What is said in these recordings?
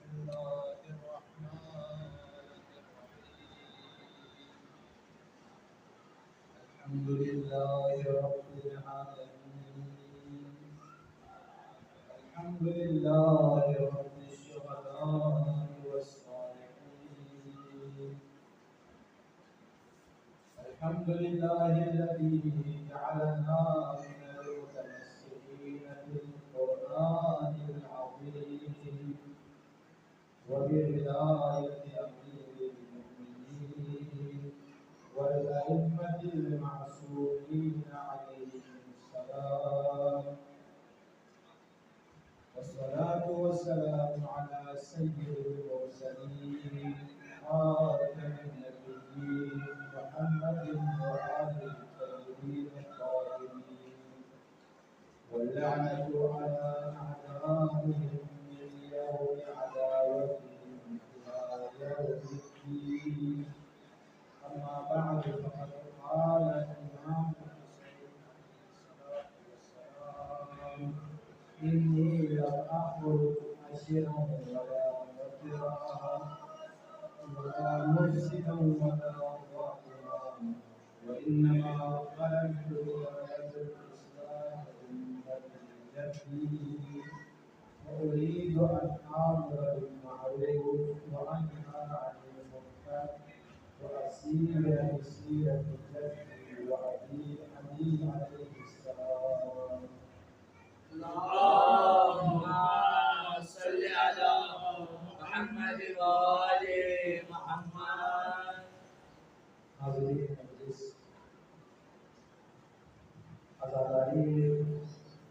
الله الرحمن الرحيم الحمد لله رب العالمين الحمد لله رب الشهداء والصالحين الحمد لله الذي جعلنا من المتمسكين بالقرآن العظيم وبهداية أمير المؤمنين والأئمة المعصومين عليهم السلام والصلاة والسلام على سيد المرسلين خاتم النبيين محمد وآله الطيبين الطاهرين واللعنة على أعدائهم من يوم عداوتهم إلى يوم الدين أما بعد فقد قال الإمام الحسين عليه الصلاة والسلام إني لم أخرج أشرا ولا مطرا ولا مفسدا ولا ظالما وإنما خرجت لغرض الإصلاح أمتي وأريد أن آمر بالمعروف وأنهى عن المنكر وأسير مسيرة جدي وأبي حنين عليه السلام. اللهم صل على محمد وآل محمد. حاضرین مجلس، عزاداری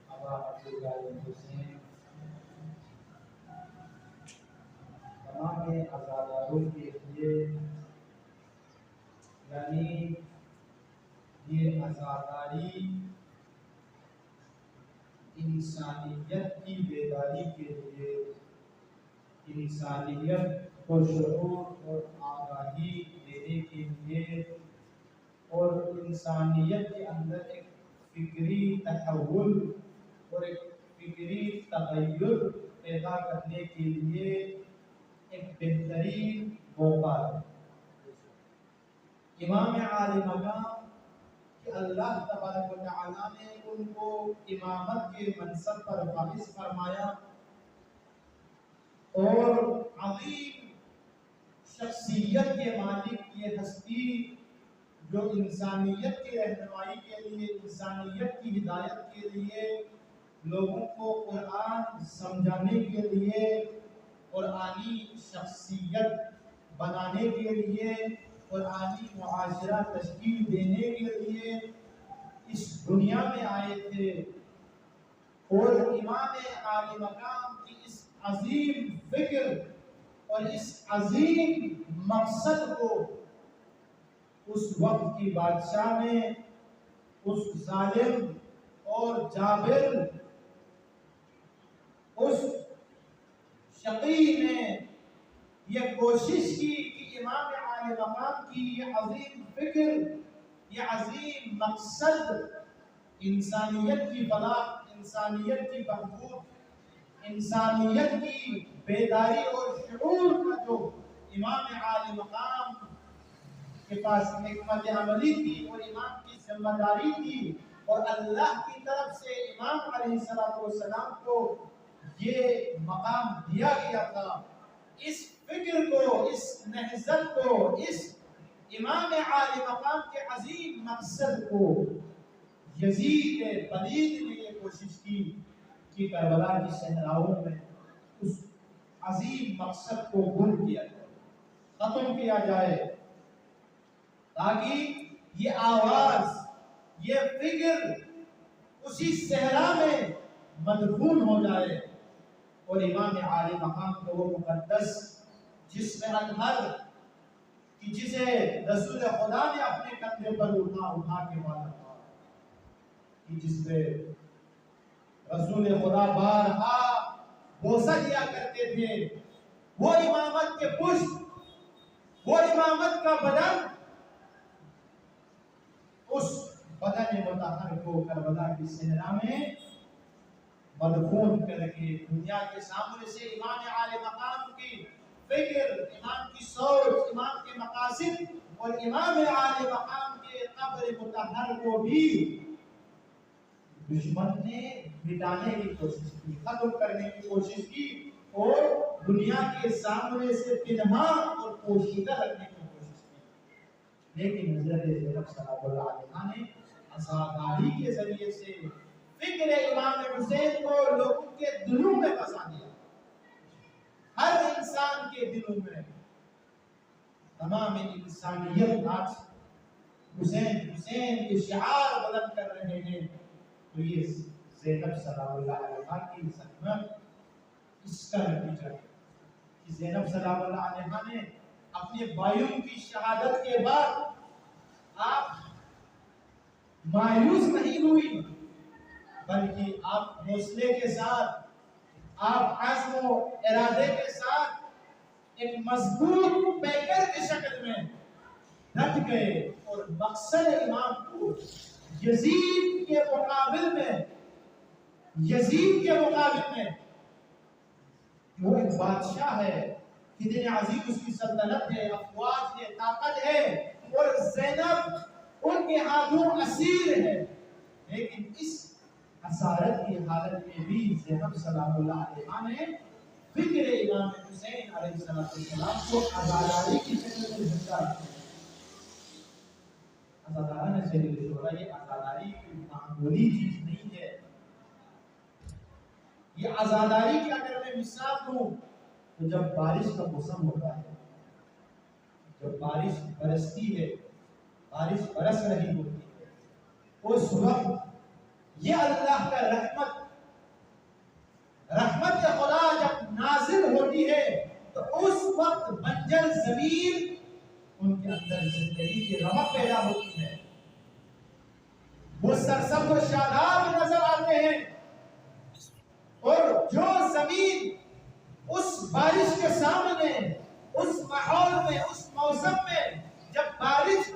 ابا عبداللہ حسین، تمام عزاداروں کے لیے، یعنی یہ عزاداری انسانیت کی بیداری کے لیے، انسانیت کو شعور اور آگاہی دینے کے لیے اور انسانیت کے اندر ایک فکری تحول اور ایک فکری تغیر پیدا کرنے کے لیے ایک بہترین موقع ہے۔ امام عالی مقام کہ اللہ تبارک و تعالیٰ نے ان کو امامت کے منصب پر فائز فرمایا اور عظیم شخصیت کے مالک یہ ہستی جو انسانیت کی رہنمائی کے لیے، انسانیت کی ہدایت کے لیے، لوگوں کو قرآن سمجھانے کے لیے، قرآنی شخصیت بنانے کے لیے، قرآنی معاشرہ تشکیل دینے کے لیے اس دنیا میں آئے تھے۔ اور امام عالی مقام کی اس عظیم فکر اور اس عظیم مقصد کو اس وقت کی بادشاہ نے، اس ظالم اور جابر، اس شقی نے یہ کوشش کی کہ امام عالی مقام کی یہ عظیم فکر، یہ عظیم مقصد، انسانیت کی فلاح، انسانیت کی بہبود، انسانیت کی بیداری اور شعور کا جو امام عالی مقام کے پاس حکمت عملی تھی اور امام کی ذمہ داری تھی، اور اللہ کی طرف سے امام علیہ السلام کو یہ مقام دیا گیا تھا، اس فکر کو، اس نہضت کو، اس امام عالی مقام کے عظیم مقصد کو یزید پلید نے یہ کوشش کی کہ کربلا کی صحراؤں میں اس عظیم مقصد کو گم کیا جائے، ختم کیا جائے، تاکہ یہ آواز، یہ فکر اسی صحرا میں مدفون ہو جائے اور امام عالی مقام کو وہ مقدس جسم اطہر کہ جسے رسول خدا نے اپنے کندھے پر اٹھا کے بالا تھا، کہ جس پہ رسول خدا بارہا بوسہ دیا کرتے تھے، وہ امامت کے پشت، وہ امامت کا بدن، اس بدن مطہر کو کربلا کی صحرا میں مدفون کر کے دنیا کے سامنے سے امام عالی مقام کی فکر، امام کی سوچ، امام کے مقاصد اور امام عالی مقام کے قبر مطہر کو بھی دشمن نے مٹانے کی کوشش کی، ختم کرنے کی کوشش کی اور دنیا کے سامنے سے پنہا اور پوشیدہ رکھنے کی کوشش کی۔ لیکن حضرت زینب سلام اللہ علیہا نے عزاداری کے ذریعے سے فکر امام حسین کو لوگوں کے دلوں میں بسا دیا، ہر انسان کے دلوں میں۔ تمام انسانیت آج حسین حسین کے شعار بلند کر رہے ہیں، تو یہ زینب سلام اللہ علیہا کی زحمت اس کا نتیجہ ہے کہ زینب سلام اللہ علیہا نے اپنے بھائیوں کی شہادت کے بعد آپ مایوس نہیں ہوئی، بلکہ آپ حوصلے کے ساتھ، آپ عزم و ارادے کے ساتھ ایک مضبوط پیکر کی شکل میں ڈٹ گئے اور مقصد امام کو یزید کے مقابل میں جو ایک بادشاہ ہے، کتنے عظیم اس کی سلطنت ہے، افواج ہے، طاقت ہے، اور زینب ان کے ہاتھوں اسیر ہے، لیکن اس اسارت کی حالت میں بھی زینب سلام اللہ علیہا نے فکر امام حسین علیہ السلام کو عزاداری کی شکل میں زندہ رکھا۔ عزادارہ نے سید الشہداء، یہ عزاداری کی معمولی چیز نہیں ہے۔ یہ عزاداری کی اگر میں مثال دوں تو جب بارش کا موسم ہوتا ہے، جب بارش برستی ہے، بارش برس رہی ہوتی ہے، اس وقت یہ اللہ کا رحمت خدا جب نازل ہوتی ہے تو اس وقت بنجر زمین ان کے اندر زندگی کی رمق پیدا ہوتی ہے، وہ سرسبز و شاداب نظر آتے ہیں، اور جو زمین اس بارش کے سامنے، اس ماحول میں، اس موسم میں جب بارش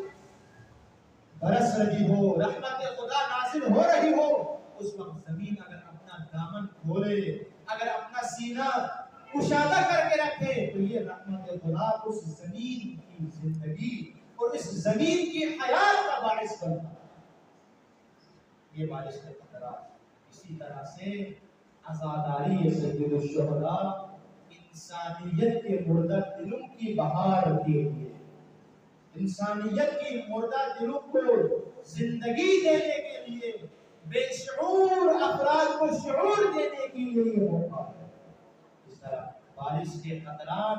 برس رہی ہو، رحمت خدا نازل ہو رہی ہو، اس وقت زمین اگر اپنا دامن کھولے، اگر اپنا سینہ کشادہ کر کے رکھے تو یہ رحمت خدا اس زمین کی زندگی اور اس زمین کی حیات کا باعث بنتا ہے۔ یہ بارش کے قطرات اسی طرح سے عزاداری سید الشہداء انسانیت کے مردہ دلوں کی بہار کے لیے، انسانیت کی مردہ دلوں کو زندگی دینے کے لیے، بے شعور افراد کو شعور دینے کے لیے یہ موقع ہے۔ اس طرح بارش کے قطرات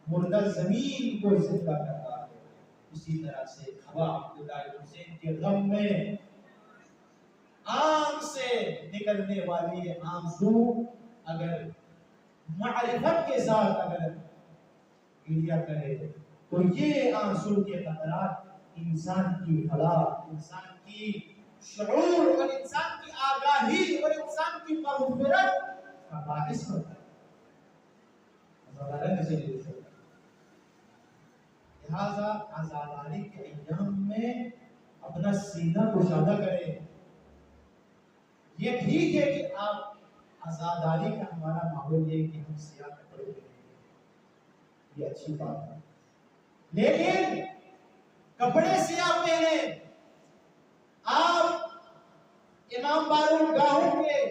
مردہ زمین کو زندہ کرتا ہے، اسی طرح سے ابا عبداللہ حسین کے غم میں آنکھ سے نکلنے والی آنسو اگر معرفت کے ساتھ اگر گریا کرے تو یہ آنسو کے قطرات انسان کی فلاح، انسان کی شعور اور انسان کی آگاہی اور انسان کی مغفرت کا باعث ہوتا ہے۔ لہذا عزاداری کے ایام میں اپنا سینہ کشادہ کریں۔ یہ ٹھیک ہے کہ آپ عزاداری کا ہمارا ماحول یہ کہ ہم سیاہ کپڑے پہنیں، یہ اچھی بات ہے، لیکن کپڑے سیاہ پہنے، آپ امام بارگاہوں کے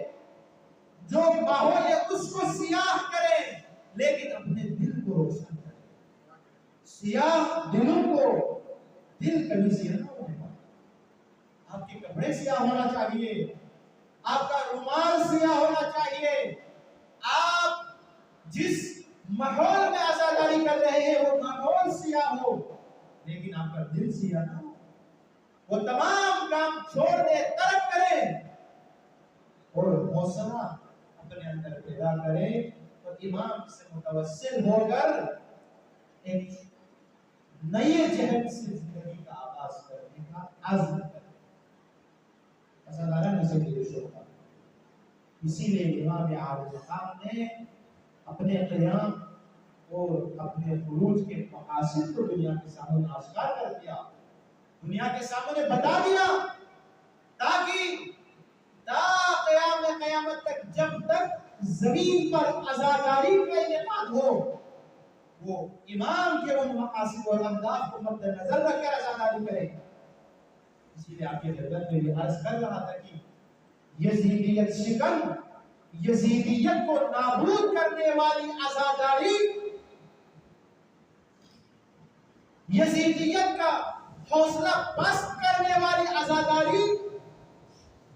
جو ماحول ہے اس کو سیاہ کریں، لیکن اپنے دل کو روشن کریں۔ سیاہ دلوں کو، دل کبھی سیاہ نہ ہونے پائے۔ آپ کے کپڑے سیاہ ہونا چاہیے، آپ کا رومال سیاہ ہونا چاہیے، آپ جس ماحول میں عزاداری کر رہے ہیں وہ ماحول سیاہ ہو، لیکن آپ کا دل سیاہ نہ ہو۔ وہ تمام کام چھوڑ دے، ترک کرے اور حوصلہ اپنے اندر پیدا کرے اور امام سے متوسل ہو کر ایک نئے جہد سے زندگی کا آغاز کرنے کا عزم کرے۔ عزادارہ نے سید الشہداء، اسی لیے امام عالی مقام نے اپنے قیام اور اپنے خروج کے مقاصد کو دنیا کے سامنے آشکار کر دیا، دنیا کے سامنے بتا دیا، تاکہ تا قیام قیامت تک جب تک زمین پر عزاداری کا انعقاد ہو وہ امام کے ان مقاصد اور اہداف کو مد نظر رکھ کر عزاداری کرے. اسی لیے آپ کے حضرت میں یہ عرض کر رہا تھا کہ یزیدیت شکن، یزیدیت کو نابود کرنے والی عزاداری، یزیدیت کا حوصلہ پست کرنے والی عزاداری،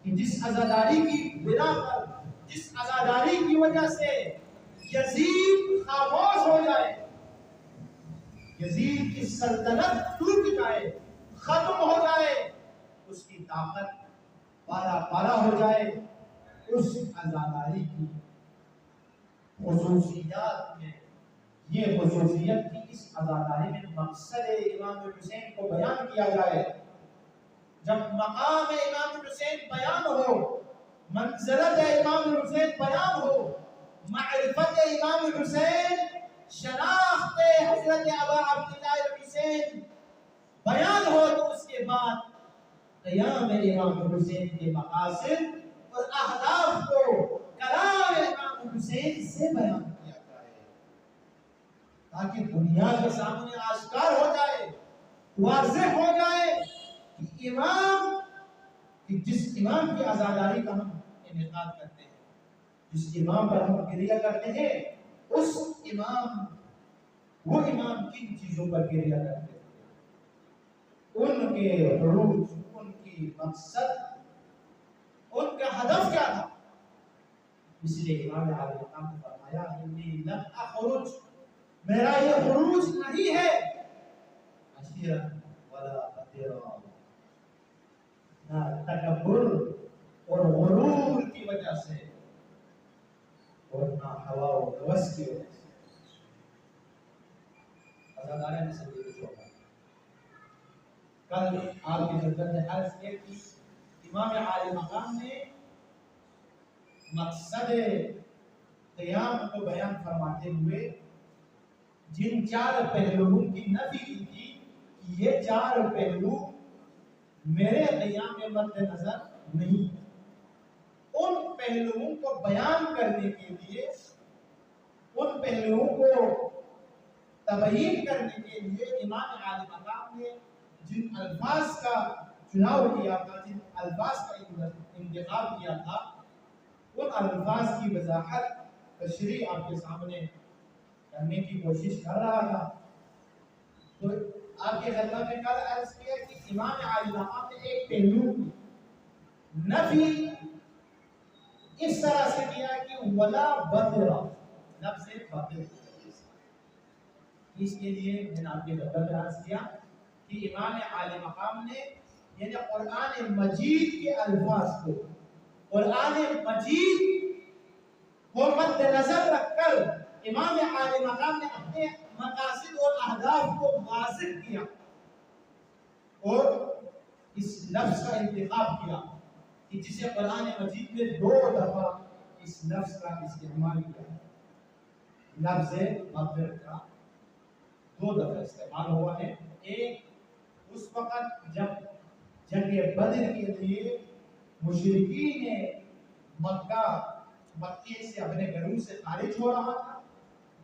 کہ جس عزاداری کی بنا پر، جس عزاداری کی وجہ سے یزید خاموش ہو جائے، یزید کی سلطنت ٹوٹ جائے، ختم ہو جائے، اس کی طاقت پارا پارا ہو جائے، اس عزاداری کی خصوصیات میں یہ خصوصیت کی اس عزاداری میں مقصد امام حسین کو بیان کیا جائے. جب مقام امام حسین بیان ہو، منزلت امام حسین بیان ہو، معرفت امام حسین، شناخت حضرت ابا عبداللہ الحسین بیان ہو، تو اس کے بعد قیام امام حسین کے مقاصد اور اہداف کو کلام امام حسین سے بیان کیا جائے، تاکہ دنیا کے سامنے آشکار ہو جائے، واضح ہو جائے کہ امام، کہ جس امام کی عزاداری کا ہم انعقاد کرتے ہیں، جس امام پر ہم گریہ کرتے ہیں، اس امام، وہ امام کن چیزوں پر گریہ کرتے ہیں، ان کے عروج، ان کی مقصد، ان کا ہدف کیا تھا. اس لیے امام علیہ السلام نے فرمایا انی لم اخرج، میرا یہ خروج نہیں ہے عشیرا ولا قدرا، نہ تکبر اور غرور کی وجہ سے اور نہ ہوا و ہوس کی وجہ سے. عزاداری میں سے یہ شعبہ کل آپ کی خدمت میں عرض کیا کہ امام عالی مقام نے مقصد قیام کو بیان فرماتے ہوئے جن 4 پہلوؤں کی نفی کی تھی کہ یہ 4 پہلو میرے قیام میں مد نظر نہیں، ان پہلوؤں کو بیان کرنے کے لیے، ان پہلوؤں کو تبیین کرنے کے لیے امام عالی مقام نے جن الفاظ کا چناؤ کیا تھا، جن الفاظ کا انتخاب کیا تھا، ان الفاظ کی وضاحت، تشریح آپ کے سامنے کرنے کی کوشش کر رہا تھا. تو آپ کے خدمت میں کل عرض کیا کہ امام عالی مقام نے ایک پہلو کی نفی اس طرح سے کیا کہ ولا بدرا، لفظ بدر، اس کے لیے میں نے آپ کے خدمت میں عرض کیا کہ امام عالی مقام نے یعنی قرآن مجید کے الفاظ کو، قرآن مجید کو مد نظر رکھ کر امام عالی مقام نے اپنے مقاصد اور اہداف کو واضح کیا اور اس لفظ کا انتخاب کیا کہ جسے قرآن مجید میں 2 دفعہ اس لفظ کا استعمال کیا. لفظ بدر کا 2 دفعہ استعمال ہوا ہے. ایک اس وقت جب جنگ بدر کے لیے مشرکین مکے سے اپنے گھروں سے خارج ہو رہا تھا،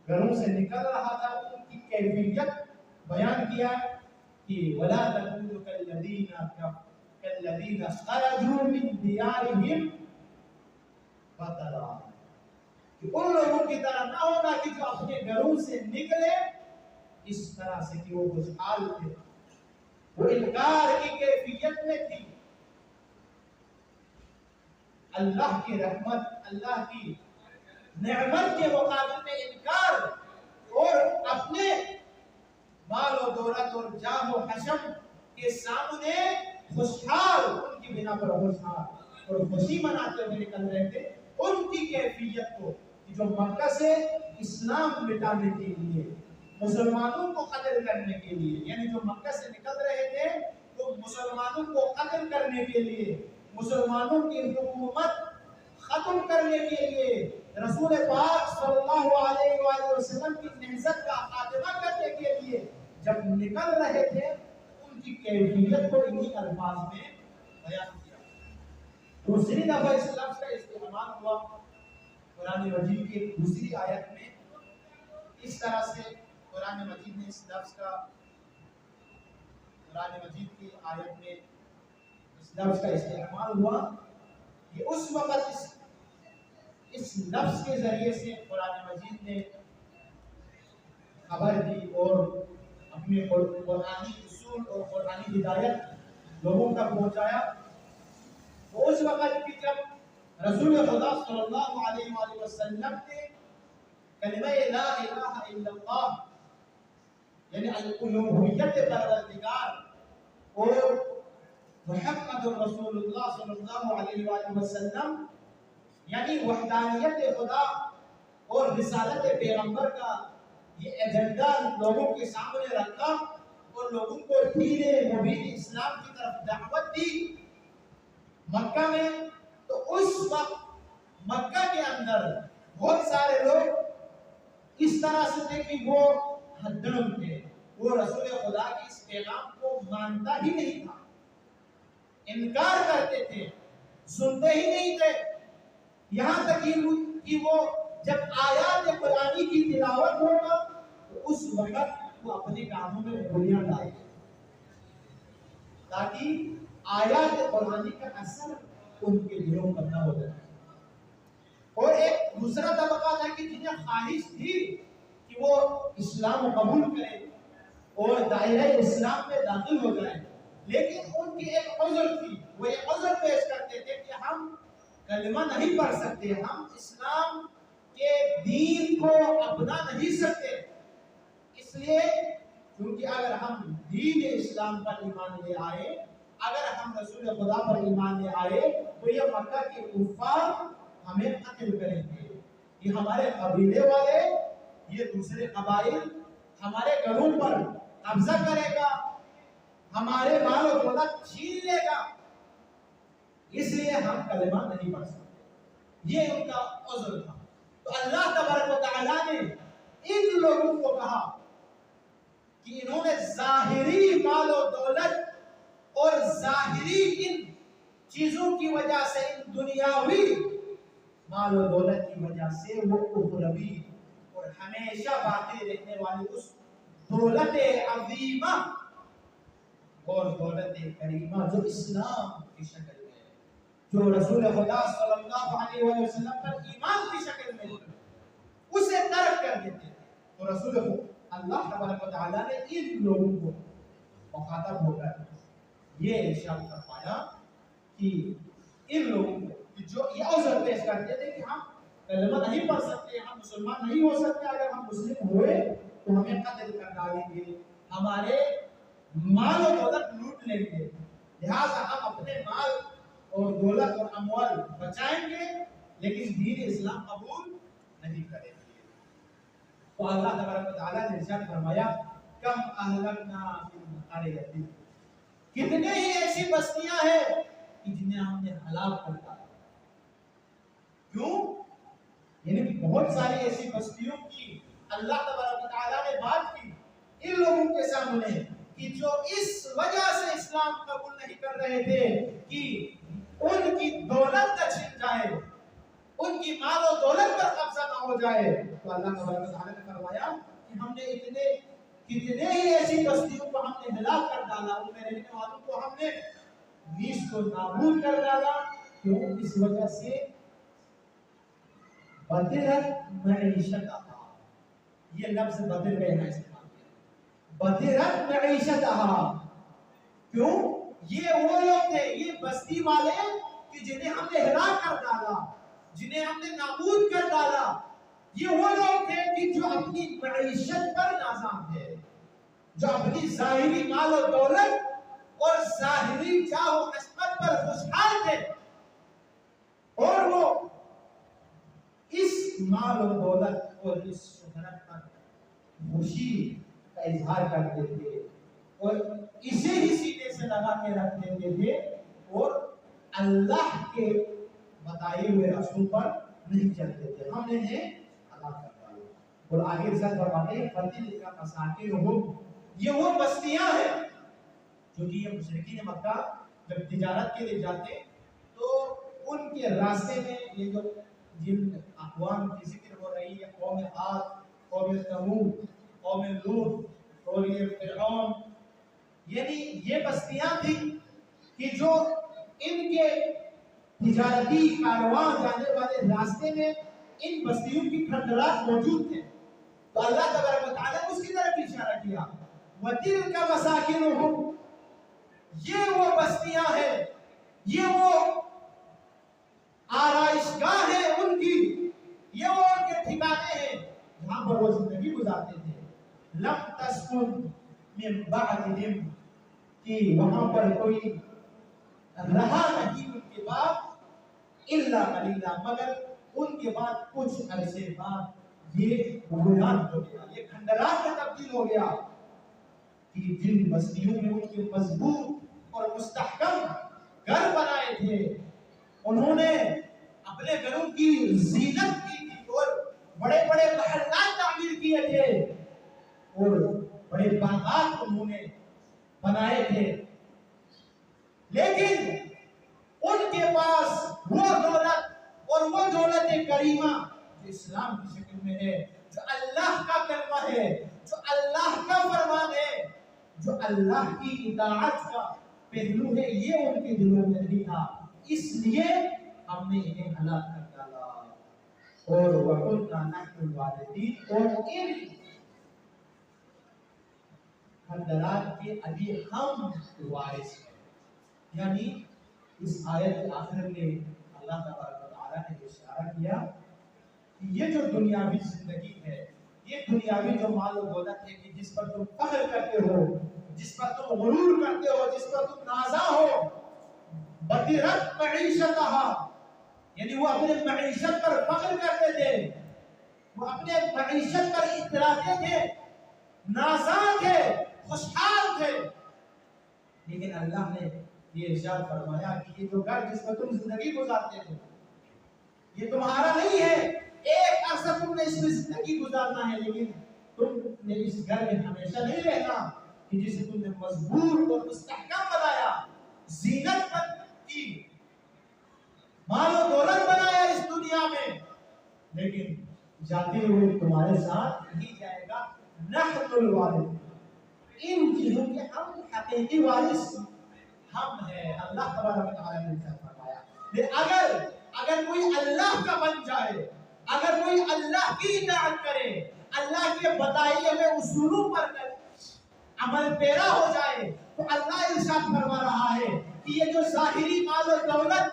گھروں سے نکل رہا تھا، ان کی کیفیت بیان کیا کہ ولا تکونوا كالذين خرجوا من ديارهم بطرا، کہ ان لوگوں کی طرح نہ ہونا کہ جو اپنے گھروں سے نکلے اس طرح سے کہ وہ خوشحال تھے، وہ انکار کی کیفیت میں تھی. اللہ کی رحمت، اللہ کی نعمت کے مقابل میں انکار اور اپنے مال و دولت اور جاہ و حشم کے سامنے خوشحال، ان کی بنا پر خوشحال اور خوشی مناتے ہوئے نکل رہے تھے. ان کی کیفیت کو جو مکہ سے اسلام مٹانے کے لیے، مسلمانوں کو قتل کرنے کے لیے، یعنی جو مکہ سے نکل رہے تھے وہ مسلمانوں کو قتل کرنے کے لیے، مسلمانوں کی حکومت ختم کرنے کے لیے، رسول پاک صلی اللہ علیہ وآلہ وسلم کی نہضت کا خاتمہ کرنے کے لیے جب نکل رہے تھے، ان کی کیفیت کو انہی الفاظ میں بیان کیا. دوسری دفعہ اس لفظ کا استعمال ہوا قرآن مجید کی دوسری آیت میں، اس طرح سے قرآن مجید نے اس لفظ کا، قرآن مجید کی آیت میں اس لفظ کا استعمال ہوا کہ اس وقت اس لفظ کے ذریعے سے قرآن مجید نے خبر دی اور اپنے قرآنی اصول اور قرآنی ہدایت لوگوں تک پہنچایا۔ وہ اس وقت کی جب رسول خدا صلی اللہ علیہ وآلہ وسلم نے کلمہ لا الہ الا اللہ یعنی الوہیت پروردگار اور محمد رسول اللہ صلی اللہ علیہ وآلہ وسلم یعنی وحدانیت خدا اور رسالت پیغمبر کا یہ ایجنڈا لوگوں کے سامنے رکھا اور لوگوں کو دین مبین اسلام کی طرف دعوت دی مکہ میں، تو اس وقت مکہ کے اندر بہت سارے لوگ اس طرح سے تھے کہ وہ حدم تھے، وہ رسول خدا کی اس پیغام کو مانتا ہی نہیں تھا، انکار کرتے تھے، سنتے ہی نہیں تھے، یہاں تک کہ وہ جب آیات قرآنی کی تلاوت ہوگا تو اس وقت وہ اپنے کاموں میں انگلیاں ڈالیں تاکہ آیات قرآنی کا اثر ان کے دلوں پر نہ ہو جائے۔ اور ایک دوسرا طبقہ تھا کہ جنہیں خواہش تھی کہ وہ اسلام قبول کریں اور دائرہ اسلام میں داخل ہو جائیں، لیکن ان کی ایک عذر تھی، وہ یہ عذر پیش کرتے تھے کہ ہم کلمہ نہیں پڑھ سکتے، ہم اسلام کے دین کو اپنا نہیں سکتے، اس لیے کیونکہ اگر ہم دین اسلام پر ایمان لے آئے، اگر ہم رسول خدا پر ایمان لے آئے تو یہ مکہ کے کفار ہمیں قتل کریں گے، یہ ہمارے قبیلے والے، یہ دوسرے قبائل ہمارے گھروں پر قبضہ کرے گا، ہمارے مال و دولت چھین لے گا، اس لیے ہم کلمہ نہیں پڑھ سکتے، یہ ان کا عذر تھا۔ تو اللہ تبارک و تعالیٰ نے ان لوگوں کو کہا کہ انہوں نے ظاہری مال و دولت اور ظاہری ان چیزوں کی وجہ سے، ان دنیاوی مال و دولت کی وجہ سے وہ اخروی اور ہمیشہ باقی رہنے والی اس دولت عظیمہ اور دولت کریمہ جو اسلام کی شکل میں ہے، جو رسول خدا صلی اللہ علیہ وسلم پر ایمان کی شکل میں ہے، اسے ترک کر دیتے تھے۔ تو رسول اللہ تبارک و تعالیٰ نے ان لوگوں کو مخاطب ہو کر یہ ارشاد فرمایا کہ ان لوگوں کو جو یہ عذر پیش کرتے تھے کہ ہم کلمہ نہیں پڑھ سکتے، ہم مسلمان نہیں ہو سکتے، اگر ہم مسلم ہوئے تو ہمیں قتل کر ڈالیں گے، ہمارے مال و دولت لوٹ لیں گے، لہٰذا ہم اپنے مال اور دولت اور اموال بچائیں گے لیکن دین اسلام قبول نہیں کریں گے۔ تو اللہ تبارک و تعالیٰ نے ارشاد فرمایا کم اہلکنا من قریۃ، کتنے ہی ایسی بستیاں ہیں کہ جنہیں ہم نے ہلاک کر دیا۔ کیوں؟ یعنی کہ بہت ساری ایسی بستیوں کی اللہ تبارک و تعالیٰ نے بات کی ان لوگوں کے سامنے کہ جو اس وجہ سے اسلام قبول نہیں کر رہے تھے کہ ان کی دولت نہ چھن جائے، ان کی مال و دولت پر قبضہ نہ ہو جائے، تو اللہ تبارک و تعالیٰ نے فرمایا کہ ہم نے کتنے ہی ایسی بستیوں کو ہم نے ہلاک کر ڈالا، ان میں رہنے والوں کو ہم نے نیست و نابود کر ڈالا، کیوں؟ اس وجہ سے بدرت معیشتہا، یہ لفظ بدر میں ہے استعمال کیا، بدرت معیشتہا، کیوں؟ یہ وہ لوگ تھے، یہ بستی والے کہ جنہیں ہم نے ہلاک کر ڈالا، جنہیں ہم نے نابود کر ڈالا، یہ وہ لوگ تھے کہ جو اپنی معیشت پر نازاں تھے، جو اپنی ظاہری مال و دولت اور ظاہری جاہ و عصمت پر خوشحال تھے، اور وہ اس مال و دولت اور اس شہرت پر خوشی کا اظہار کرتے تھے اور اسے ہی سینے سے لگا کے رکھ دیتے تھے اور اللہ کے بتائے ہوئے رسول پر نہیں چلتے تھے، ہم نے انہیں ہلاک کر دیا۔ اور آگے ارشاد فرماتے ہیں فتلک مساکنہم، یہ وہ بستیاں ہیں جو کہ یہ مشرکین مکہ جب تجارت کے لیے جاتے تو ان کے راستے میں یہ جو جن اقوام کی ذکر ہو رہی ہے، قوم عاد، قوم ثمود، قوم لوط اور یہ فرعون، یعنی یہ بستیاں تھیں کہ جو ان کے تجارتی کارواں جانے والے راستے میں ان بستیوں کی کھنڈرات موجود تھے. تو اللہ تبارک و تعالیٰ نے اس کی طرف اشارہ کیا، وَتِلْكَ مَسَاكِنُهُمْ، یہ وہ بستیاں ہیں، یہ وہ آرائش گاہ ہے ان کی، یہ وہ ان کے ٹھکانے ہیں جہاں پر وہ زندگی گزارتے تھے. لَمْ تَسْكُنْ مِنْ بَعْدِهِمْ، کہ وہاں پر کوئی رہا نہیں ان کے بعد، الا قلیلا، مگر ان کے بعد کچھ عرصے بعد یہ ویران ہو گیا، یہ کھنڈرات میں تبدیل ہو گیا. کہ جن بستیوں میں ان کے مضبوط اور مستحکم گھر بنائے تھے، انہوں نے اپنے گھروں کی زینت کی تھی اور بڑے بڑے محلات تعمیر کیے تھے اور بڑے باغات انہوں نے بنائے تھے، لیکن ان کے پاس وہ دولت اور وہ دولت کریمہ جو اسلام کی شکل میں ہے، جو اللہ کا کلمہ ہے، جو اللہ کا فرمان ہے، جو اللہ کی اطاعت کا پہلو ہے، یہ ان کے دلوں میں نہیں تھا. اس لیے ہم نے انہیں ہلاک کر ڈالا. اور وَكُنَّا نَحْنُ الْوَارِثِينَ، اور ان کھنڈرات کے ابھی ہم وارث ہیں. یعنی اس آیت کے آخر میں اللہ تبارک و تعالیٰ نے اشارہ کیا کہ یہ جو دنیاوی زندگی ہے، یہ دنیاوی جو مال و دولت ہے کہ جس پر تم فخر کرتے ہو، جس پر تم غرور کرتے ہو، جس پر تم نازاں ہو، بطرت معیشتہا، یعنی وہ اپنے معیشت پر فخر کرتے تھے، وہ اپنے معیشت پر اتراتے تھے، نازاں تھے، خوشحال تھے. لیکن اللہ نے یہ ارشاد فرمایا کہ یہ جو گھر جس پر تم زندگی گزارتے ہو یہ تمہارا نہیں ہے. ایک عرصہ تم نے اس میں زندگی گزارنا ہے، لیکن تم نے اس گھر میں ہمیشہ نہیں رہنا کہ جسے تم نے مضبوط اور مستحکم بنایا، زینت کی، مال و دولت بنایا اس دنیا میں، لیکن جاتے ہوئے تمہارے ساتھ نہیں جائے گا. نحن الوارث، ان چیزوں کے ہم حقیقی وارث ہم ہیں. اللہ تبارک و تعالیٰ نے فرمایا اگر کوئی اللہ کا بن جائے، اگر کوئی اللہ کی اطاعت کرے، اللہ کے بتائے ہوئے اصولوں پر عمل پیرا ہو جائے، تو اللہ ارشاد فرما رہا ہے کہ یہ جو ظاہری مال و دولت،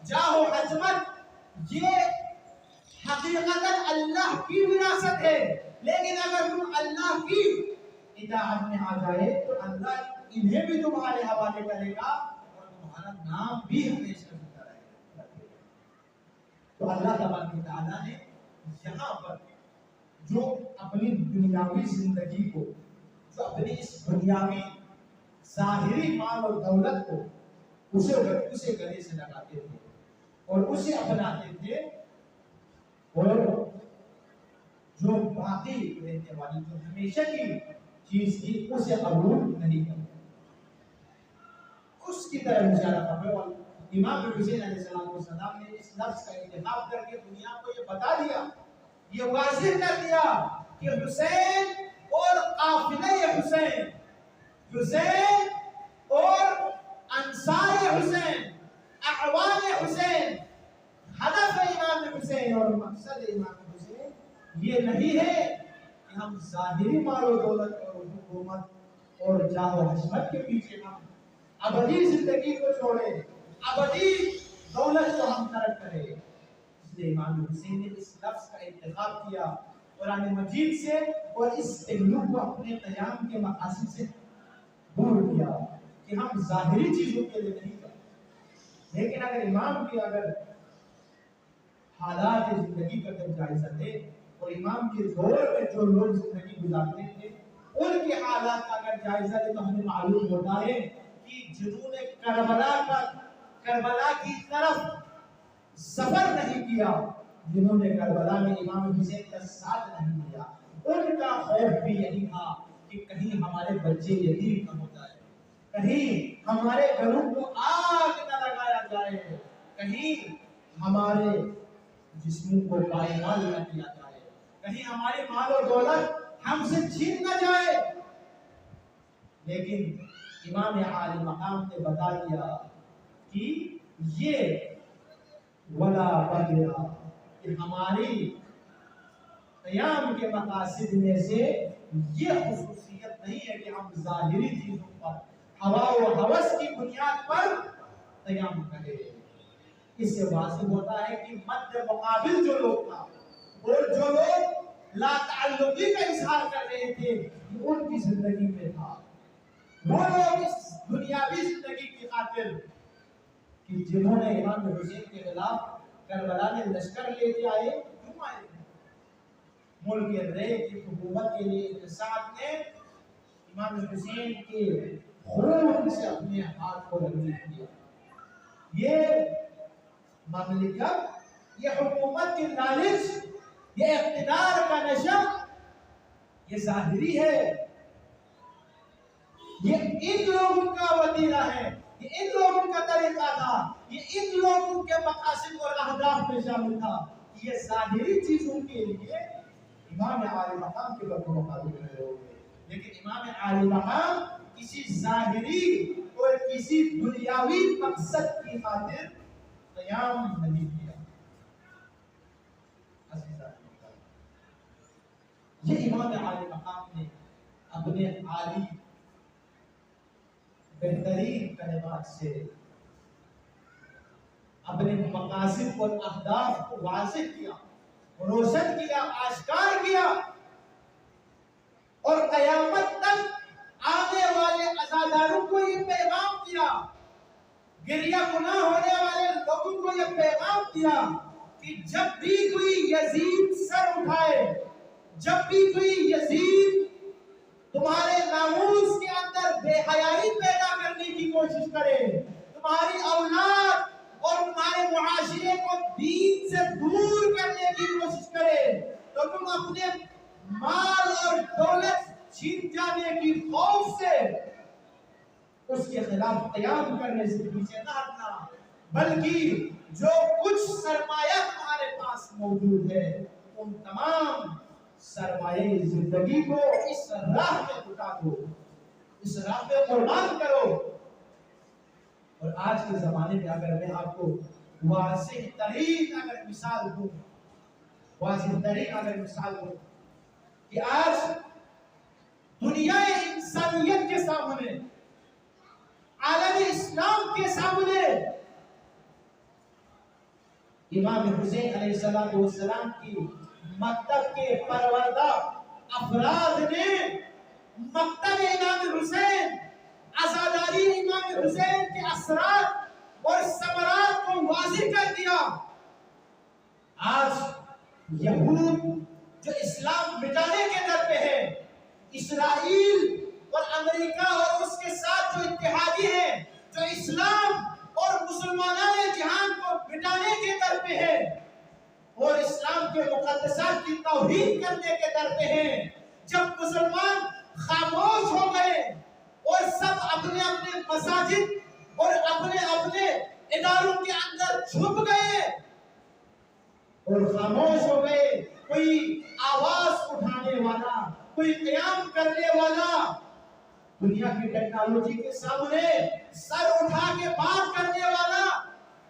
جاہ و عظمت، یہ حقیقتاً اللہ کی وراثت ہے. لیکن اگر تم اللہ کی اطاعت میں آ جائے تو اللہ انہیں بھی تمہارے حوالے کرے گا اور تمہارا نام بھی ہمیشہ زندہ رہے گا. تو اللہ تبارک و تعالیٰ نے یہاں پر جو اپنی دنیاوی زندگی کو، جو اپنی اس دنیاوی ظاہری مال اور دولت کو اسے گلے سے لگاتے تھے اور اسے اپناتے تھے، اور جو باقی رہنے والی جو ہمیشہ کی چیز تھی اسے قبول نہیں کرتے. اس کی طرح اشارہ فرمایا. اور امام حسین علیہ السلام نے اس لفظ کا انتخاب کر کے دنیا کو یہ بتا دیا، یہ واضح کر دیا کہ حسین اور قافلہ حسین، حسین اور انصار حسین، اعوان حسین، ہدف امام حسین اور مقصد امام حسین یہ نہیں ہے کہ ہم ظاہری مال و دولت اور حکومت اور جاہ و حشمت کے پیچھے ہم ابدی زندگی کو چھوڑیں، ابدی دولت کو ہم ترک کریں. اس لیے امام حسین نے اس لفظ کا انتخاب کیا قرآن مجید سے اور اس پہلو کو اپنے قیام کے مقاصد سے دور کیا کہ ہم ظاہری چیزوں کے لیے نہیں کرتے. لیکن اگر امام کی حالات زندگی کا جب جائزہ لے اور امام کے دور میں جو لوگ زندگی گزارتے تھے ان کے حالات کا اگر جائزہ لے تو ہمیں معلوم ہوتا ہے کہ جنہوں نے کربلا کی طرف سفر نہیں کیا، جنہوں نے کربلا میں امام حسین کا ساتھ نہیں دیا، ان کا خوف بھی یہی تھا کہ کہیں ہمارے بچے یتیم نہ ہو جائے، کہیں ہمارے گھروں کو آگ نہ لگایا جائے، کہیں ہمارے جسموں کو پائمال نہ کیا جائے، کہیں ہماری مال و دولت ہم سے چھین نہ جائے۔ لیکن امام عالی مقام نے بتا دیا کہ یہ ولا وغیرہ کہ ہماری قیام کے مقاصد میں سے یہ خصوصیت نہیں ہے کہ ہم ظاہری چیزوں پر ہوا و ہوس کی بنیاد پر قیام کریں۔ اس سے واضح ہوتا ہے کہ مد مقابل جو لوگ تھا اور جو لوگ لا تعلقی کا اظہار کر رہے تھے یہ ان کی زندگی میں تھا، وہ لوگ اس دنیاوی زندگی کی خاطر کہ جنہوں نے امام حسین کے خلاف کربلا میں لشکر لے کے آئے، کیوں آئے؟ ملک رے کی حکومت کے لیے اقتصاد نے امام حسین کے خون سے اپنے ہاتھ کو رنگین کیا۔ یہ مملکت، یہ حکومت کی لالچ، یہ اقتدار کا نشہ، یہ ظاہری ہے، یہ ان لوگوں کا وتیرہ ہے، یہ ان لوگوں کا طریقہ تھا، یہ ان لوگوں کے مقاصد اور اہداف میں شامل تھا۔ یہ ظاہری چیزوں کے لیے امام عالی مقام کے وقت مقابل کھڑے ہو گئے، لیکن امام عالی مقام کسی ظاہری اور کسی دنیاوی مقصد کی خاطر قیام نہیں کیا۔ یہ امام عالی مقام نے اپنے عالی بہترین کلمات سے اپنے مقاصد اور اہداف کو واضح کیا، روشن کیا، آشکار کیا، اور قیامت تک آنے والے عزاداروں کو یہ پیغام دیا، گریہ گناہ ہونے والے لوگوں کو یہ پیغام دیا کہ جب بھی کوئی یزید سر اٹھائے، جب بھی کوئی یزید تمہارے ناموس کے اندر بے حیائی پیدا کرنے کی کوشش کرے، تمہاری اولاد اور تمہارے معاشرے کو دین سے دور کرنے کی کوشش کرے، تو تم اپنے مال اور دولت چھین جانے کی خوف سے اس کے خلاف قیام کرنے سے پیچھے نہ ہٹنا، بلکہ جو کچھ سرمایہ تمہارے پاس موجود ہے ان تمام سرمایہ زندگی کو اس راہ میں لٹا دو، اس راہ میں قربان کرو۔ اور آج کے زمانے میں اگر میں آپ کو واضح ترین اگر مثال دوں کہ آج دنیا انسانیت کے سامنے، عالم اسلام کے سامنے امام حسین علیہ السلام کی مکتب کے پروردہ افراد نے مکتب امام حسین، عزاداری امام حسین کے اثرات اور ثمرات کو واضح کر دیا۔ آج یہود جو اسلام مٹانے کے در پہ ہے، اسرائیل اور امریکہ اور اس کے ساتھ جو اتحادی ہیں جو اسلام اور مسلمانان جہان کو مٹانے کے در پہ ہے اور اسلام کے مقدسات کی توہین کرنے کے در پہ ہیں، جب مسلمان خاموش ہو گئے اور سب اپنے اپنے مساجد اور اپنے اپنے اداروں کے اندر چھپ گئے اور خاموش ہو گئے، کوئی آواز اٹھانے والا، کوئی قیام کرنے والا، دنیا کی ٹیکنالوجی کے سامنے سر اٹھا کے بات کرنے والا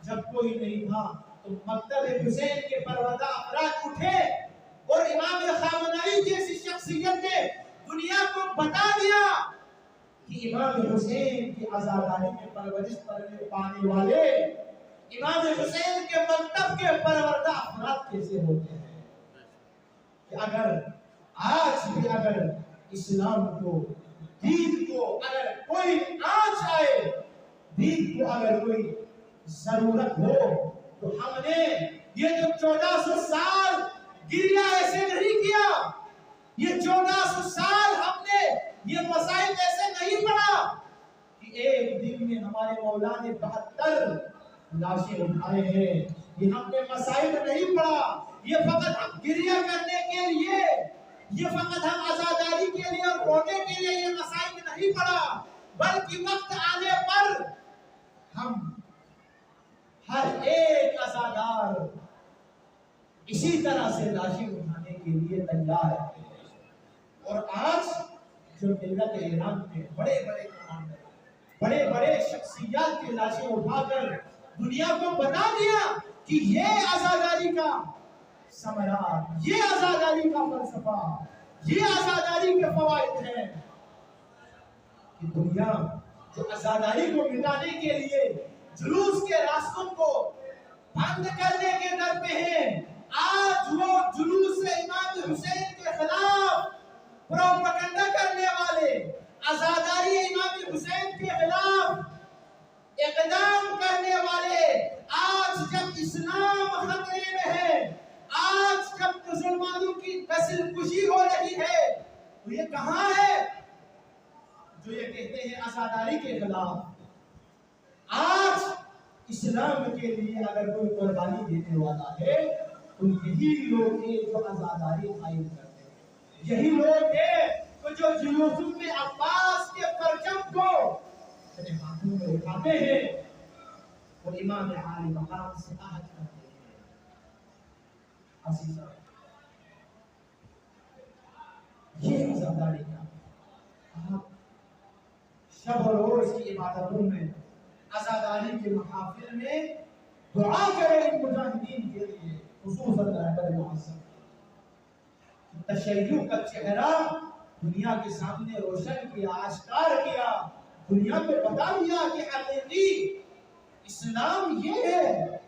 جب کوئی نہیں تھا، تو مکتب حسین کے پروردہ افراد اٹھے اور امام خامنائی جیسی شخصیت نے دنیا کو بتا دیا کہ امام حسین کی عزاداری میں پرورش پانے والے امام حسین کے مکتب کے پروردہ افراد کیسے ہوتے ہیں، کہ اگر آج بھی اگر اسلام کو، دین کو اگر کوئی آنچ آئے، دین کو اگر کوئی ضرورت ہو، تو ہم نے یہ جو 1400 سال گریہ ایسے نہیں کیا، یہ 1400 سال ہم نے یہ مسائل ایسے نہیں پڑھا کہ ایک دن میں ہمارے مولا نے 72 لاشیں اٹھائے ہیں، یہ ہم نے مسائل نہیں پڑھا، یہ فقط ہم گریہ کرنے کے لیے، یہ فقط ہم عزاداری کے لیے اور رونے کے لیے یہ مسائل نہیں پڑھا، بلکہ وقت آنے پر ہم ہر ایک عزادار اسی طرح سے لاشیں اٹھانے کے لیے تیار ہے. اور آج جو ملت ایران میں بڑے بڑے کمانڈر بڑے بڑے شخصیات کی لاشیں اٹھا کر دنیا کو بتا دیا کہ یہ عزاداری کا ثمرات، یہ عزاداری کا فلسفہ، یہ عزاداری کے فوائد ہیں کہ دنیا جو عزاداری کو مٹانے کے لیے جلوس کے راستوں کو بند کرنے کے در پہ ہیں، آج وہ جلوس امام حسین کے خلاف پروپیگنڈا کرنے والے، عزاداری امام حسین کے خلاف اقدام کرنے والے، آج جب اسلام خطرے میں ہے، آج جب مسلمانوں کی نسل کشی ہو رہی ہے، تو یہ کہاں ہے جو یہ کہتے ہیں عزاداری کے خلاف؟ آج اسلام کے لیے اگر کوئی قربانی دینے والا ہے تو یہی لوگ ہیں جو عزاداری قائم کرتے ہیں، یہی لوگ ہیں تو جو جلوسوں میں عباس کے پرچم کو اپنے ہاتھوں میں اٹھاتے ہیں اور امام عالی مقام سے عہد کرتے ہیں. عزیزاں، یہ عزاداری کا آپ شب و روز کی عبادتوں میں، عزاداری کے محافل میں دعا کریں ان مجاہدین کے لیے، خصوصاً رہبر معظم تشیع کا چہرہ دنیا کے سامنے روشن کیا، آشکار کیا، دنیا کو بتا دیا کہ حقیقی اسلام یہ ہے.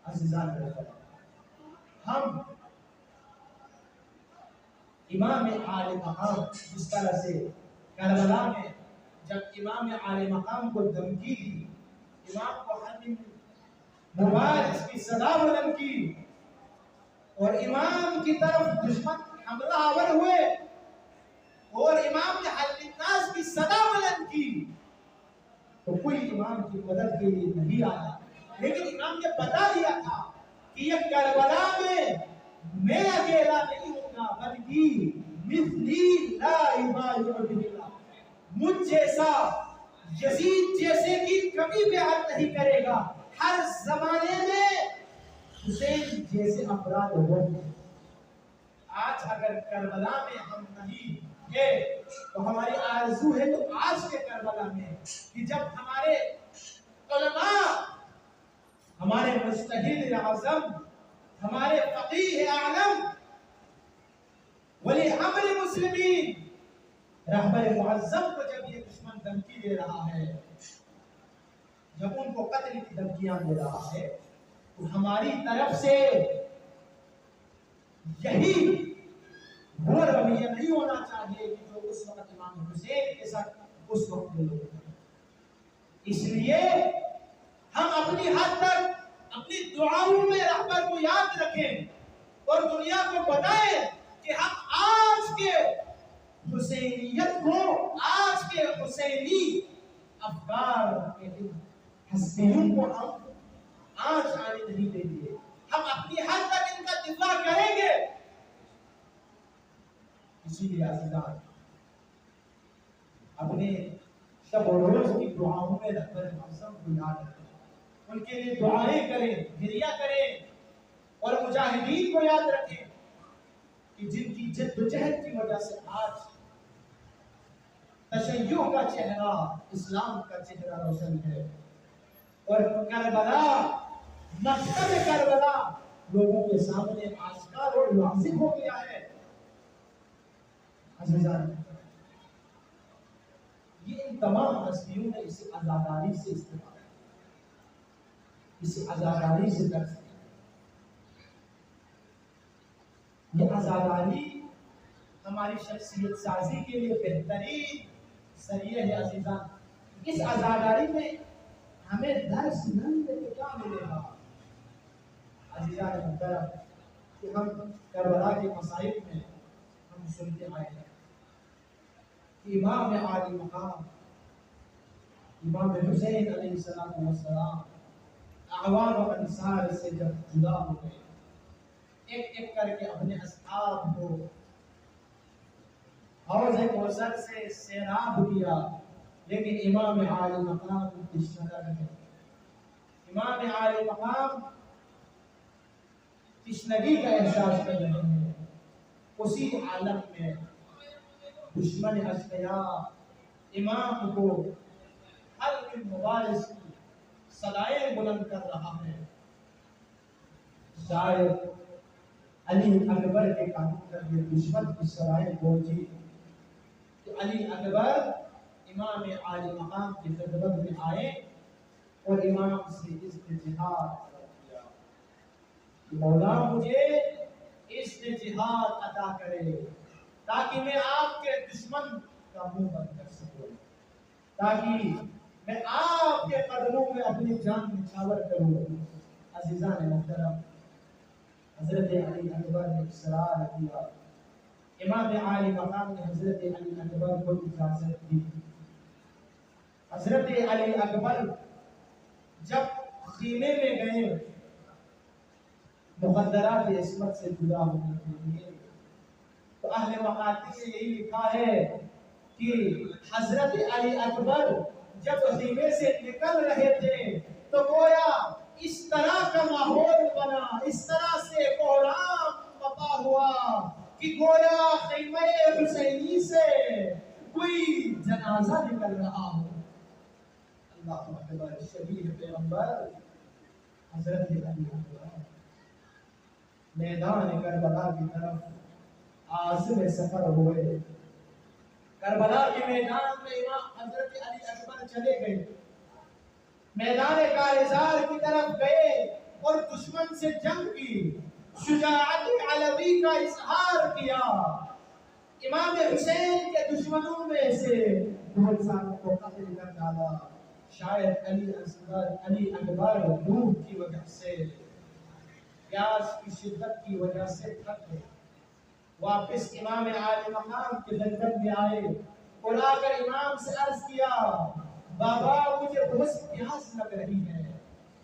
عزیزان ہم امام عالی مقام جس طرح سے کربلا میں جب امام عالی مقام کو دھمکی دی، امام کو حمیم مبارک کی صدا بلند کی اور امام کی طرف دشمن حملہ آور ہوئے اور امام نے حل الناس کی صدا بلند کی، تو کوئی امام کی مدد کے لیے نہیں آیا، لیکن امام نے بتا دیا تھا کہ یہ کربلا میں اکیلا نہیں ہوں گا، بلکہ مثلی لا یبالغ باللہ، مجھ جیسا یزید جیسے کی کبھی بیعت نہیں کرے گا. ہر زمانے میں حسین جیسے افراد ہوں گے. آج اگر کربلا میں ہم نہیں ہیں تو ہماری آرزو ہے تو آج کے کربلا میں کہ جب ہمارے علماء، ہمارے مجتہد اعظم، ہمارے فقیہ اعلم، ولی امر مسلمین، رہبر معظم کو جب یہ دشمن دھمکی دے رہا ہے، جب ان کو قتل کی دھمکیاں دے رہا ہے، تو ہماری طرف سے یہی وہ رویہ نہیں ہونا چاہیے کہ جو اس وقت امام حسین کے ساتھ اس وقت میں لوگ ہیں. اس لیے ہم اپنی حد تک اپنی دعاؤں میں رہبر کو یاد رکھیں اور دنیا کو بتائیں کہ ہم آج کے حسینیت کو، آج کے حسینی افکار کے ہستیوں کو ہم آج آنے نہیں دیں گے. ہم اپنی حد تک ان کا دفاع کریں گے. اسی لیے عزیزان اپنے شب و روز کی دعاؤں میں رہبر معظم کو یاد رکھیں، ان کے لیے دعائیں کریں، گریہ کریں اور مجاہدین کو یاد رکھیں کہ جن کی جد و جہد کی وجہ سے آج تشیع کا چہرہ، اسلام کا چہرہ روشن ہے اور کربلا، مقصد کربلا لوگوں کے سامنے آشکار اور واضح ہو گیا ہے. عزیزان، یہ ان تمام ہستیوں نے اسے عزاداری سے استعمال کیا، اسے عزاداری سے درس کیا. یہ عزاداری ہماری شخصیت سازی کے لیے بہترین ذریعہ ہے. عزیزان، اس عزاداری میں ہمیں درس نہ ملے تو کیا ملے گا؟ عزیزان محترم، کہ ہم کربلا کے مصائب میں ہم سنتے آئے ہیں کہ امام عالی مقام امام حسین علیہ السلام اعوان و انصار سے جب جدا ہو گئے، ایک ایک کر کے اپنے اصحاب کو حوض کوثر سے سیراب کیا، لیکن امام عالی مقام کی شرح ہے امام عالی مقام تشنگی کا احساس کر رہے ہیں، اسی عالم میں دشمن اشقیاء امام کو حلق مبارز کی صدائیں بلند کر رہا ہے۔ شاید علی اکبر کے قانون پر یہ دشمن کی صدائیں پہنچی کہ علی اکبر امام عالی مقام کی خدمت میں آئے اور امام سے استجہاد کیا کہ مولا مجھے استجہاد عطا کرے تاکہ میں آپ کے دشمن کا منہ بند کر سکوں، تاکہ میں آپ کے قدموں میں اپنی جان نچھاور کروں۔ عزیزان محترم، حضرت علی اکبر نے اصرار کیا، امام عالی مقام نے حضرت علی اکبر کو اجازت دی۔ حضرت علی اکبر جب خیمے میں گئے مخدرات عصمت سے جدا ہونے کے لیے، تو اہل مقاتی نے یہی لکھا ہے کہ حضرت علی اکبر جب خیمے سے نکل رہے تھے تو گویا اس طرح کا ماحول بنا، اس طرح سے کوہرام بپا ہوا کہ گویا خیمہ حسینی سے کوئی جنازہ نکل رہا ہو۔ اللہ اکبر، شبیہ پیغمبر حضرت علی اکبر میدان کربلا کی طرف عازم سفر ہوئے۔ کربلا کے میدان میں امام حضرت علی اکبر چلے گئے، میدان کارزار کی طرف گئے اور دشمن سے جنگ کی، شجاعت علوی کا اظہار کیا۔ امام حسین کے دشمنوں میں سے دو انسانوں کو قتل کر ڈالا۔ شاید علی اکبر دھوپ کی وجہ سے، پیاس کی شدت کی وجہ سے تھک گئے، واپس امام عالی مقام کی خدمت میں آئے اور آ کر امام سے عرض کیا، بابا مجھے بہت پیاس لگ رہی ہے،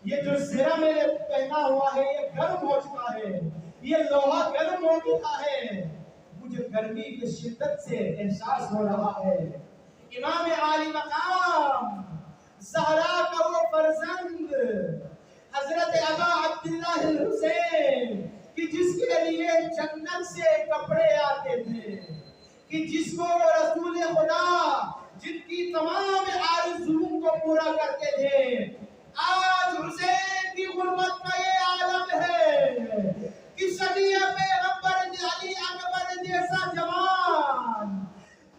یہ جو زرہ میں نے پہنا ہوا ہے یہ گرم ہو چکا ہے، یہ لوہا گرم ہو چکا ہے، مجھے گرمی کی شدت سے احساس ہو رہا ہے۔ امام عالی مقام زہرا کا وہ فرزند حضرت ابا عبداللہ الحسین کہ جس کے لیے جنت سے کپڑے آتے تھے، کہ جس کو رسول خدا جن کی تمام آرزوؤں کو پورا کرتے تھے، آج حسین کی غربت کا یہ عالم ہے کہ شبیہ پیغمبر علی اکبر جیسا جوان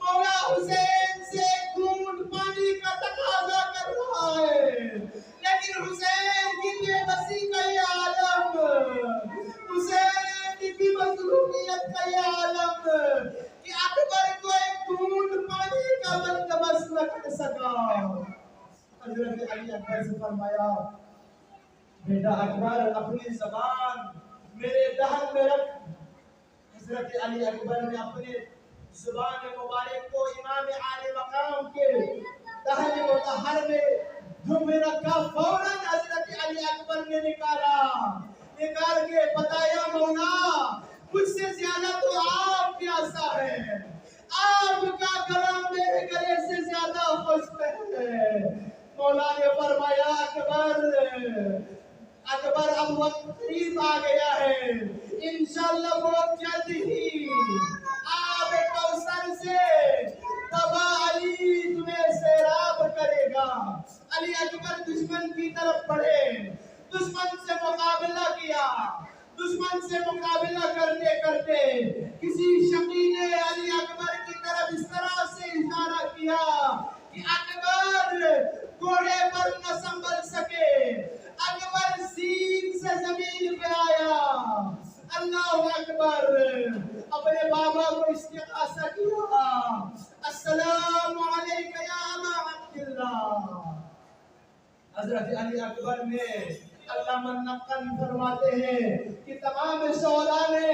مولا حسین سے خون پانی کا تقاضا کر رہا ہے، لیکن حسین کی بے بسی کا یہ عالم، حسین کی مظلومیت کا یہ عالم کہ اکبر کو ایک خون پانی کا بندوبست نہ کر سکا۔ حضرت علی اکبر سے فرمایا، بیٹا اکبر اپنی زبان میرے دہن میں رکھ۔ حضرت علی اکبر نے اپنے زبان مبارک کو امام عالی مقام کے دہن مطہر میں دھم رکھا۔ فوراً حضرت علی اکبر نے نکال کے بتایا، مولا مجھ سے زیادہ تو آپ پیاسا ہے، آپ کا گلا میرے گلے سے زیادہ خشک ہے۔ مولا نے فرمایا، اکبر اب وقت قریب آ گیا ہے، انشاءاللہ بہت جلد ہی آب کوثر سے بابا علی تمہیں سیراب کرے گا۔ علی اکبر دشمن کی طرف بڑھے، دشمن سے مقابلہ کیا، دشمن سے مقابلہ کرتے کرتے کسی شقی نے علی اکبر کی طرف اس طرح سے اشارہ کیا کہ اکبر گھوڑے پر نہ سنبھل سکے، اکبر سینگ سے زمین پہ آیا۔ اللہ اکبر، اپنے بابا کو استغاثہ کیا، السلام علیکم یا ابا عبداللہ۔ حضرت علی اکبر نے علامہ نقل فرماتے ہیں کہ تمام شعراء نے